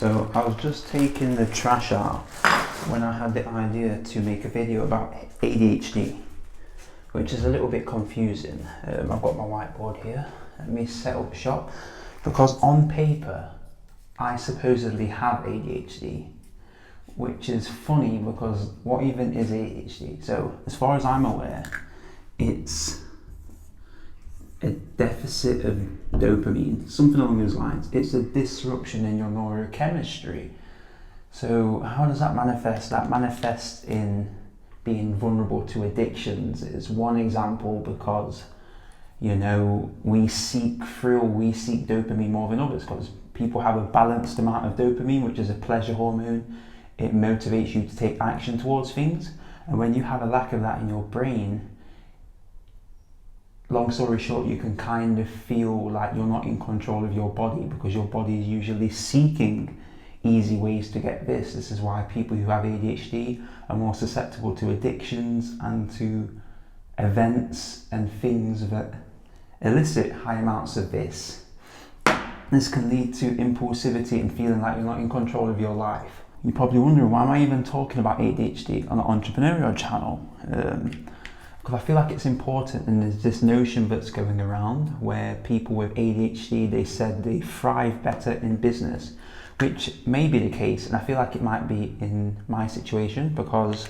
So I was just taking the trash out when I had the idea to make a video about ADHD, which is a little bit confusing. I've got my whiteboard here. Let me set up shop. Because on paper, I supposedly have ADHD, which is funny because what even is ADHD? So as far as I'm aware, it's a deficit of dopamine, something along those lines. It's a disruption in your neurochemistry. So how does that manifest? That manifests in being vulnerable to addictions. Is one example because, you know, we seek thrill, we seek dopamine more than others because people have a balanced amount of dopamine, which is a pleasure hormone. It motivates you to take action towards things. And when you have a lack of that in your brain, long story short, you can kind of feel like you're not in control of your body because your body is usually seeking easy ways to get this. This is why people who have ADHD are more susceptible to addictions and to events and things that elicit high amounts of this. This can lead to impulsivity and feeling like you're not in control of your life. You're probably wondering, why am I even talking about ADHD on an entrepreneurial channel? Because I feel like it's important, and there's this notion that's going around where people with ADHD, they said they thrive better in business, which may be the case, and I feel like it might be in my situation because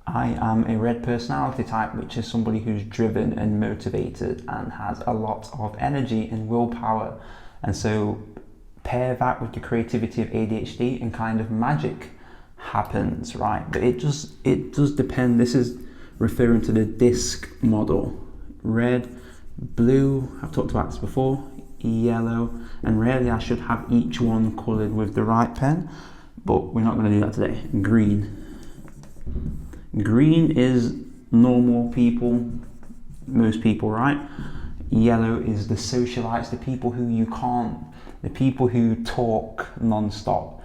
I am a red personality type, which is somebody who's driven and motivated and has a lot of energy and willpower. And so pair that with the creativity of ADHD and kind of magic happens, right? But it does depend. This is referring to the disc model. Red, blue, I've talked about this before, yellow, and really I should have each one coloured with the right pen, but we're not going to do that today. Green. Green is normal people, most people, right? Yellow is the socialites, the people who talk non-stop.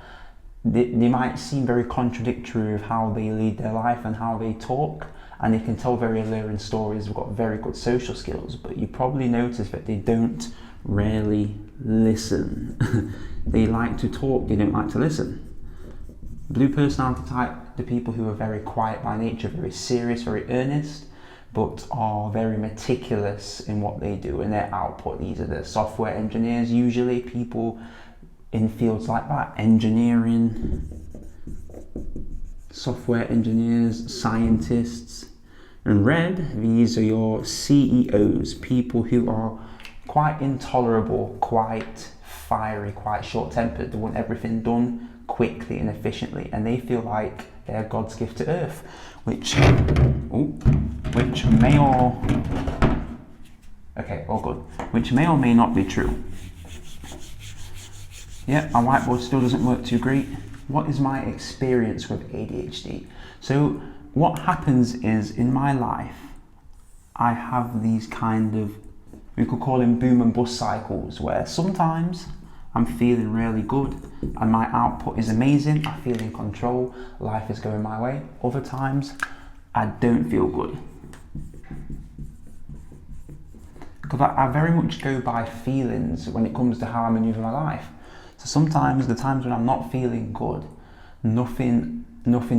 They might seem very contradictory of how they lead their life and how they talk, and they can tell very alluring stories. They've got very good social skills, but you probably notice that they don't rarely listen. They like to talk, they don't like to listen. Blue personality type, the people who are very quiet by nature, very serious, very earnest, but are very meticulous in what they do and their output. These are the software engineers, usually people in fields like that, engineering, software engineers, scientists. And red, these are your CEOs, people who are quite intolerable, quite fiery, quite short-tempered. They want everything done quickly and efficiently, and they feel like they're God's gift to earth, which may or may not be true. Yeah, my whiteboard still doesn't work too great. What is my experience with ADHD? So what happens is, in my life, I have these kind of, we could call them boom and bust cycles, where sometimes I'm feeling really good and my output is amazing, I feel in control, life is going my way. Other times, I don't feel good. Because I very much go by feelings when it comes to how I maneuver my life. So sometimes, the times when I'm not feeling good, nothing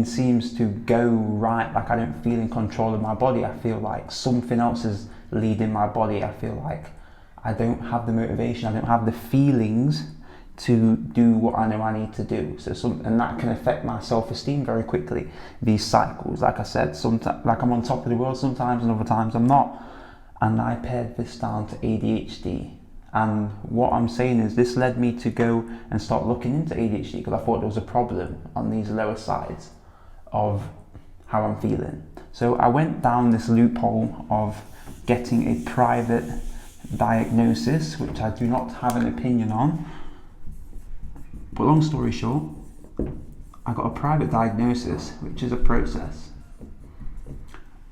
seems to go right, like I don't feel in control of my body. I feel like something else is leading my body. I feel like I don't have the motivation, I don't have the feelings to do what I know I need to do. And that can affect my self-esteem very quickly. These cycles, like I said, sometimes like I'm on top of the world sometimes, and other times I'm not. And I pared this down to ADHD. And what I'm saying is, this led me to go and start looking into ADHD because I thought there was a problem on these lower sides of how I'm feeling. So I went down this loophole of getting a private diagnosis, which I do not have an opinion on. But long story short, I got a private diagnosis, which is a process.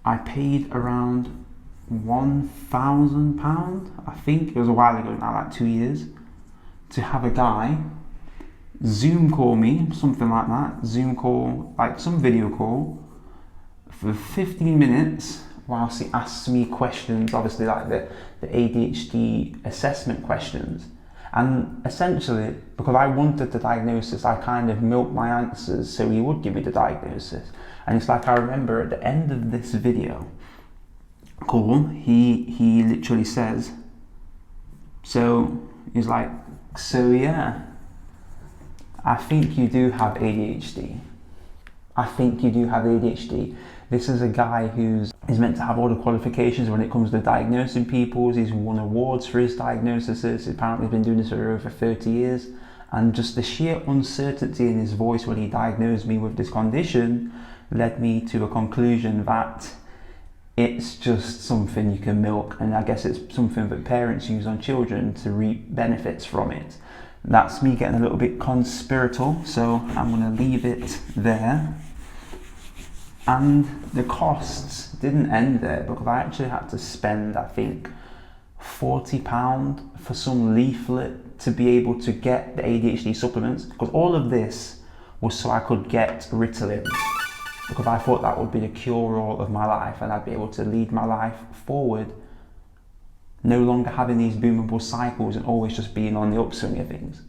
I paid around £1,000, I think it was a while ago now, like 2 years, to have a guy Zoom call me, something like that, Zoom call, like some video call, for 15 minutes whilst he asks me questions, obviously like the ADHD assessment questions. And essentially, because I wanted the diagnosis, I kind of milked my answers so he would give me the diagnosis. And it's like, I remember at the end of this video call, he literally says, so he's like, so yeah, I think you do have ADHD. I think you do have ADHD. This is a guy who's meant to have all the qualifications when it comes to diagnosing people. He's won awards for his diagnoses. He's apparently been doing this for over 30 years. And just the sheer uncertainty in his voice when he diagnosed me with this condition led me to a conclusion that it's just something you can milk. And I guess it's something that parents use on children to reap benefits from it. That's me getting a little bit conspiratorial, so I'm going to leave it there. And the costs didn't end there, because I actually had to spend, I think, £40 for some leaflet to be able to get the ADHD supplements, because all of this was so I could get Ritalin, because I thought that would be the cure-all of my life and I'd be able to lead my life forward, no longer having these boomable cycles and always just being on the upswing of things.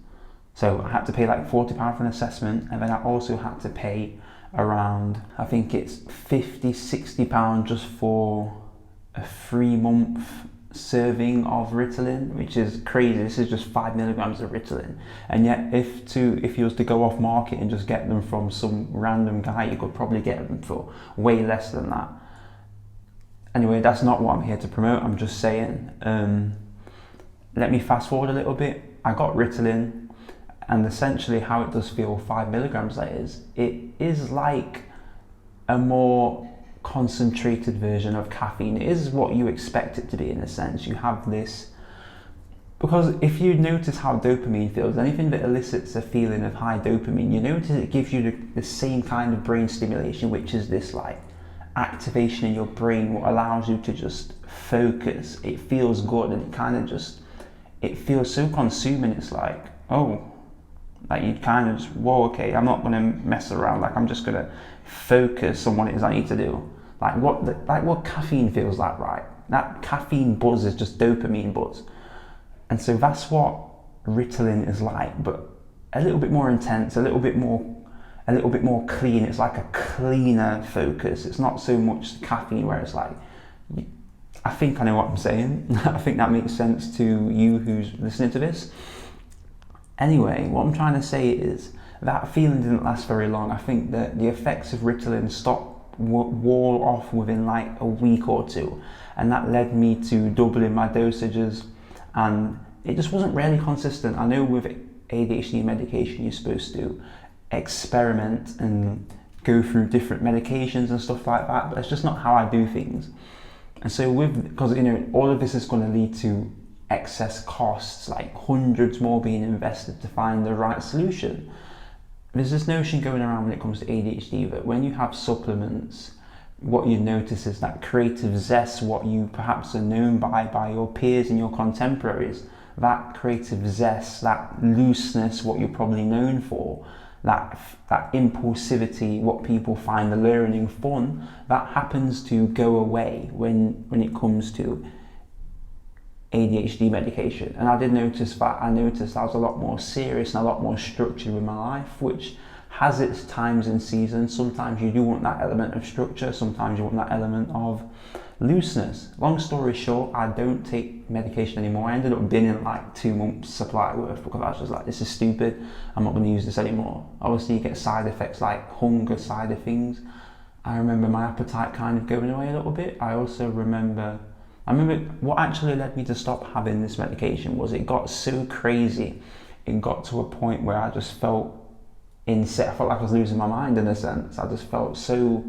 So I had to pay like £40 for an assessment, and then I also had to pay around, I think it's £50-60 just for a 3-month serving of Ritalin, which is crazy. This is just 5 milligrams of Ritalin, and yet if you was to go off market and just get them from some random guy, you could probably get them for way less than that. Anyway, that's not what I'm here to promote. I'm just saying, let me fast forward a little bit. I got Ritalin, and essentially how it does feel 5 milligrams, that is, it is like a more concentrated version of caffeine. It is what you expect it to be in a sense. You have this, because if you notice how dopamine feels, anything that elicits a feeling of high dopamine, you notice it gives you the same kind of brain stimulation, which is this like activation in your brain, what allows you to just focus. It feels good, and it kind of just, it feels so consuming. It's like, oh, like you kind of just, whoa, okay, I'm not going to mess around, like I'm just going to focus on what it is I need to do. Like what caffeine feels like, right? That caffeine buzz is just dopamine buzz. And so that's what Ritalin is like, but a little bit more intense, a little bit more clean. It's like a cleaner focus. It's not so much caffeine where it's like, I think I know what I'm saying. I think that makes sense to you who's listening to this. Anyway, what I'm trying to say is that feeling didn't last very long. I think that the effects of Ritalin wore off within like a week or two, and that led me to doubling my dosages, and it just wasn't really consistent. I know with ADHD medication you're supposed to experiment and go through different medications and stuff like that, but it's just not how I do things. And so because all of this is going to lead to excess costs, like hundreds more being invested to find the right solution. There's this notion going around when it comes to ADHD that when you have supplements, what you notice is that creative zest, what you perhaps are known by your peers and your contemporaries, that creative zest, that looseness, what you're probably known for, that impulsivity, what people find the learning fun, that happens to go away when it comes to ADHD medication. And I did notice that. I noticed I was a lot more serious and a lot more structured with my life, which has its times and seasons. Sometimes you do want that element of structure, sometimes you want that element of looseness. Long story short, I don't take medication anymore. I ended up binging like 2 months supply worth, because I was just like, this is stupid, I'm not going to use this anymore. Obviously you get side effects like hunger side of things. I remember my appetite kind of going away a little bit. I remember what actually led me to stop having this medication was it got so crazy. It got to a point where I just felt insane. I felt like I was losing my mind in a sense. I just felt so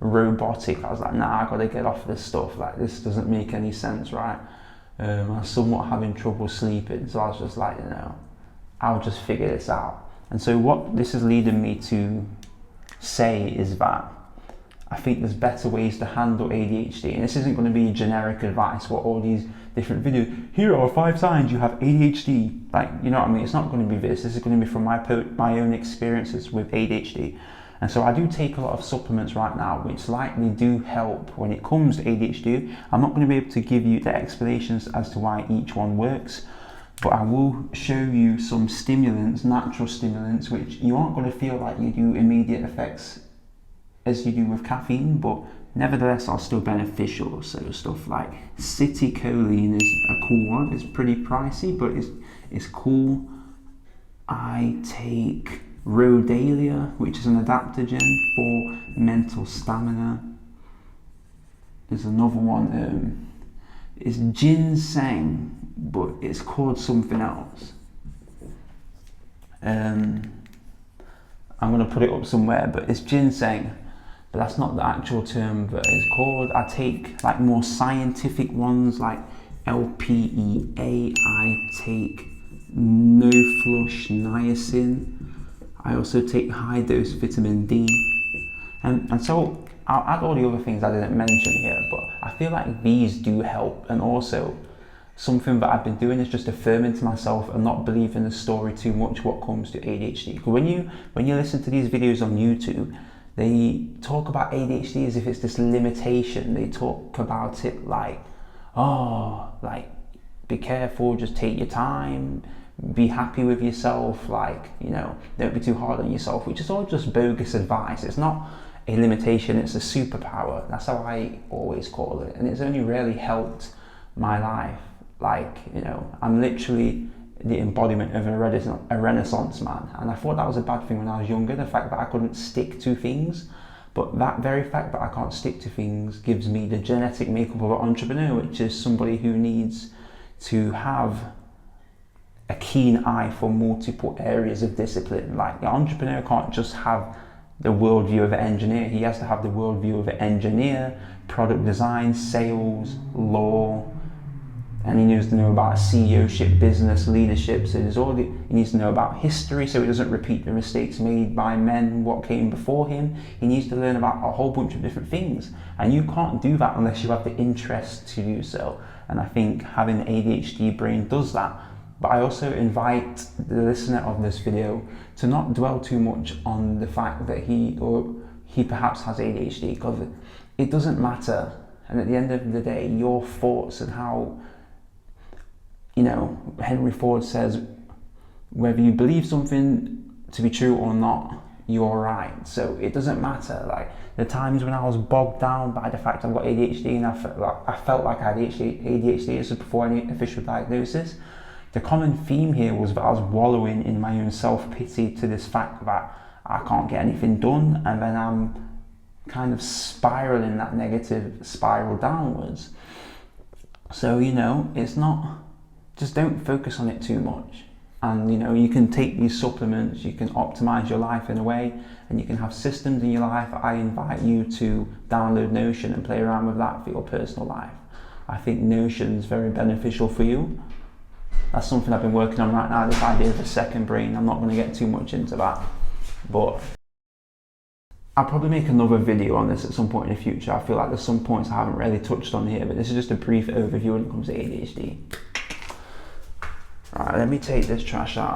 robotic. I was like, nah, I gotta get off this stuff. Like, this doesn't make any sense, right? I was somewhat having trouble sleeping, so I was just like, I'll just figure this out. And so what this is leading me to say is that I think there's better ways to handle ADHD, and this isn't going to be generic advice, what all these different videos, here are 5 signs you have ADHD, like, you know what I mean? It's not going to be this is going to be from my own experiences with ADHD. And so I do take a lot of supplements right now, which likely do help when it comes to ADHD. I'm not going to be able to give you the explanations as to why each one works, but I will show you some stimulants, natural stimulants, which you aren't going to feel like you do immediate effects as you do with caffeine, but nevertheless are still beneficial. So stuff like citicoline is a cool one. It's pretty pricey, but it's cool. I take rhodalia, which is an adaptogen for mental stamina. There's another one, it's ginseng, but it's called something else. I'm going to put it up somewhere, but it's ginseng, but that's not the actual term that it's called. I take like more scientific ones like LPEA. I take no flush niacin. I also take high dose vitamin D, and so I'll add all the other things I didn't mention here, but I feel like these do help. And also something that I've been doing is just affirming to myself and not believing the story too much what comes to ADHD. Because when you listen to these videos on YouTube, they talk about ADHD as if it's this limitation. They talk about it like, oh, like, be careful, just take your time, be happy with yourself, like, you know, don't be too hard on yourself, which is all just bogus advice. It's not a limitation, it's a superpower. That's how I always call it, and it's only really helped my life. Like, you know, I'm literally the embodiment of a renaissance man, and I thought that was a bad thing when I was younger, the fact that I couldn't stick to things. But that very fact that I can't stick to things gives me the genetic makeup of an entrepreneur, which is somebody who needs to have a keen eye for multiple areas of discipline. Like, the entrepreneur can't just have the worldview of an engineer, he has to have the worldview of an engineer, product design, sales, law, and he needs to know about CEOship, business leadership. So he needs to know about history so he doesn't repeat the mistakes made by men what came before him. He needs to learn about a whole bunch of different things, and you can't do that unless you have the interest to do so. And I think having an ADHD brain does that. But I also invite the listener of this video to not dwell too much on the fact that he perhaps has ADHD, because it doesn't matter. And at the end of the day, your thoughts and how, you know, Henry Ford says, whether you believe something to be true or not, you're right. So it doesn't matter. Like, the times when I was bogged down by the fact I've got ADHD and I felt like I had ADHD, this was before any official diagnosis. The common theme here was that I was wallowing in my own self-pity to this fact that I can't get anything done, and then I'm kind of spiraling that negative spiral downwards. So, you know, it's not, just don't focus on it too much. And, you know, you can take these supplements, you can optimize your life in a way, and you can have systems in your life. I invite you to download Notion and play around with that for your personal life. I think Notion's very beneficial for you. That's something I've been working on right now, this idea of a second brain. I'm not going to get too much into that, but I'll probably make another video on this at some point in the future. I feel like there's some points I haven't really touched on here, but this is just a brief overview when it comes to ADHD. Right, let me take this trash out.